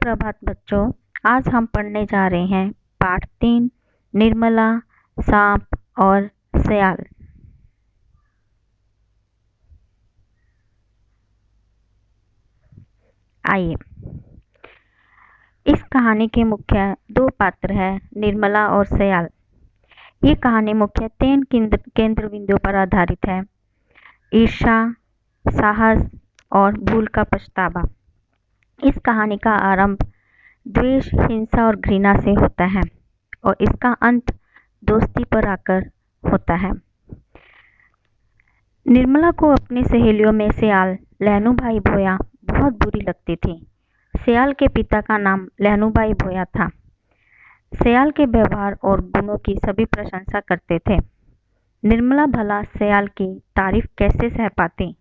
सुप्रभात बच्चों। आज हम पढ़ने जा रहे हैं पाठ 3 निर्मला, सांप और सियाल। आइए, इस कहानी के मुख्य दो पात्र हैं, निर्मला और सियाल। ये कहानी मुख्य 3 केंद्र बिंदुओं पर आधारित है: ईर्ष्या, साहस और भूल का पछतावा। इस कहानी का आरंभ द्वेष, हिंसा और घृणा से होता है और इसका अंत दोस्ती पर आकर होता है। निर्मला को अपनी सहेलियों में सियाल, लहनू भाई भोया बहुत बुरी लगती थी। सियाल के पिता का नाम लहनू भाई भोया था। सियाल के व्यवहार और गुणों की सभी प्रशंसा करते थे। निर्मला भला सियाल की तारीफ कैसे सह पाती।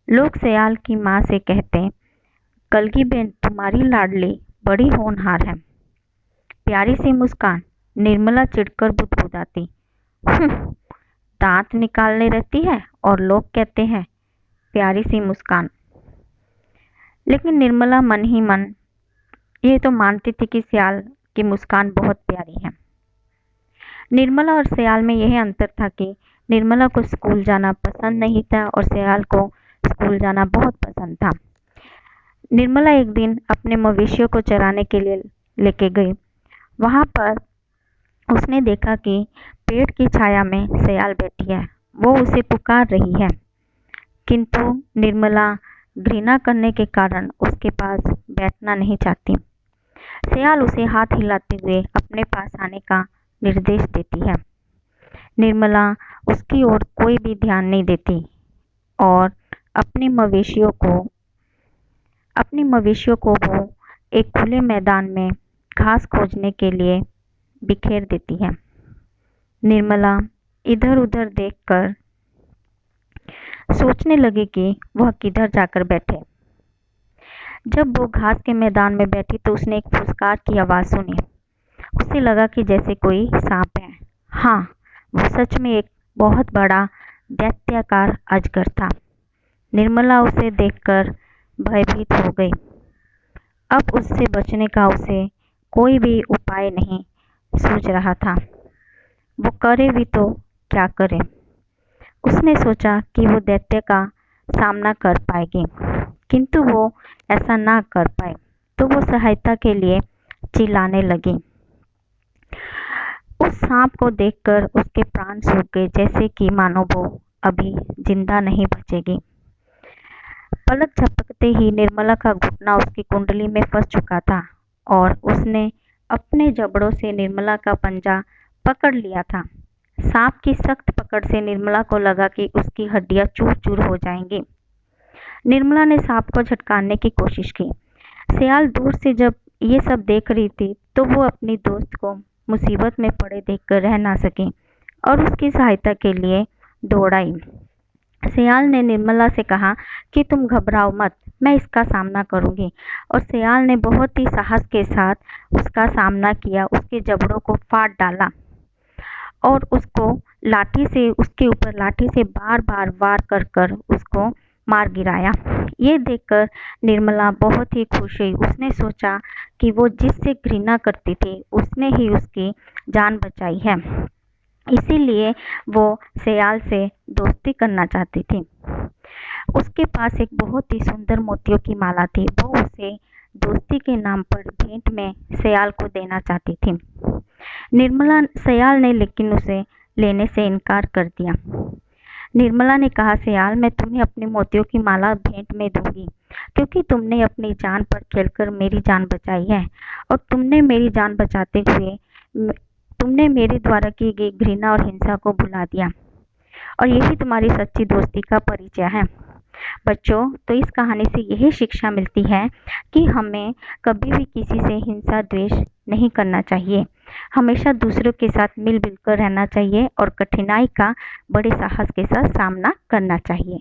लोग सियाल की माँ से कहते, कलगी बेन तुम्हारी लाडली बड़ी होनहार है। प्यारी सी मुस्कान। निर्मला चिढ़कर बुदबुदाती, दांत निकालने रहती है और लोग कहते हैं प्यारी सी मुस्कान। लेकिन निर्मला मन ही मन ये तो मानती थी कि सियाल की मुस्कान बहुत प्यारी है। निर्मला और सियाल में यह अंतर था कि निर्मला को स्कूल जाना पसंद नहीं था और सियाल को स्कूल जाना बहुत पसंद था। निर्मला एक दिन अपने मवेशियों को चराने के लिए लेके गई। वहां पर उसने देखा कि पेड़ की छाया में सियाल बैठी है। वो उसे पुकार रही है, किंतु निर्मला घृणा करने के कारण उसके पास बैठना नहीं चाहती। सियाल उसे हाथ हिलाते हुए अपने पास आने का निर्देश देती है। निर्मला उसकी ओर कोई भी ध्यान नहीं देती और अपनी मवेशियों को वो एक खुले मैदान में घास खोजने के लिए बिखेर देती है। निर्मला इधर उधर देखकर सोचने लगी कि वह किधर जाकर बैठे। जब वो घास के मैदान में बैठी तो उसने एक फुसकार की आवाज़ सुनी। उसे लगा कि जैसे कोई सांप है। हाँ, वो सच में एक बहुत बड़ा दैत्याकार अजगर था। निर्मला उसे देखकर भयभीत हो गई। अब उससे बचने का उसे कोई भी उपाय नहीं सूझ रहा था। वो करे भी तो क्या करे। उसने सोचा कि वो दैत्य का सामना कर पाएगी, किंतु वो ऐसा ना कर पाए तो वो सहायता के लिए चिल्लाने लगी। उस सांप को देखकर उसके प्राण सूख गए, जैसे कि मानो वो अभी जिंदा नहीं बचेगी। पलक झपकते ही निर्मला का घुटना उसकी कुंडली में फंस चुका था और उसने अपने जबड़ों से निर्मला का पंजा पकड़ लिया था। सांप की सख्त पकड़ से निर्मला को लगा कि उसकी हड्डियां चूर चूर हो जाएंगी। निर्मला ने सांप को झटकारने की कोशिश की। सियाल दूर से जब ये सब देख रही थी तो वो अपनी दोस्त को मुसीबत में पड़े देखकर रह ना सकी और उसकी सहायता के लिए दौड़ आई। सियाल ने निर्मला से कहा कि तुम घबराओ मत, मैं इसका सामना करूंगी। और सियाल ने बहुत ही साहस के साथ उसका सामना किया, उसके जबड़ों को फाड़ डाला और उसको उसके ऊपर लाठी से बार बार वार कर कर उसको मार गिराया। ये देखकर निर्मला बहुत ही खुश हुई। उसने सोचा कि वो जिससे घृणा करती थी उसने ही उसकी जान बचाई है, इसीलिए वो सियाल से दोस्ती करना चाहती थी। उसके पास एक बहुत ही सुंदर मोतियों की माला थी। वो उसे दोस्ती के नाम पर भेंट में सियाल को देना चाहती थी। सियाल ने लेकिन उसे लेने से इनकार कर दिया। निर्मला ने कहा, सियाल, मैं तुम्हें अपनी मोतियों की माला भेंट में दूंगी, क्योंकि तुमने अपनी जान पर खेलकर मेरी जान बचाई है और तुमने मेरी जान बचाते हुए तुमने मेरे द्वारा की गई घृणा और हिंसा को भुला दिया और यही तुम्हारी सच्ची दोस्ती का परिचय है। बच्चों, तो इस कहानी से यही शिक्षा मिलती है कि हमें कभी भी किसी से हिंसा द्वेष नहीं करना चाहिए। हमेशा दूसरों के साथ मिलजुल कर रहना चाहिए और कठिनाई का बड़े साहस के साथ सामना करना चाहिए।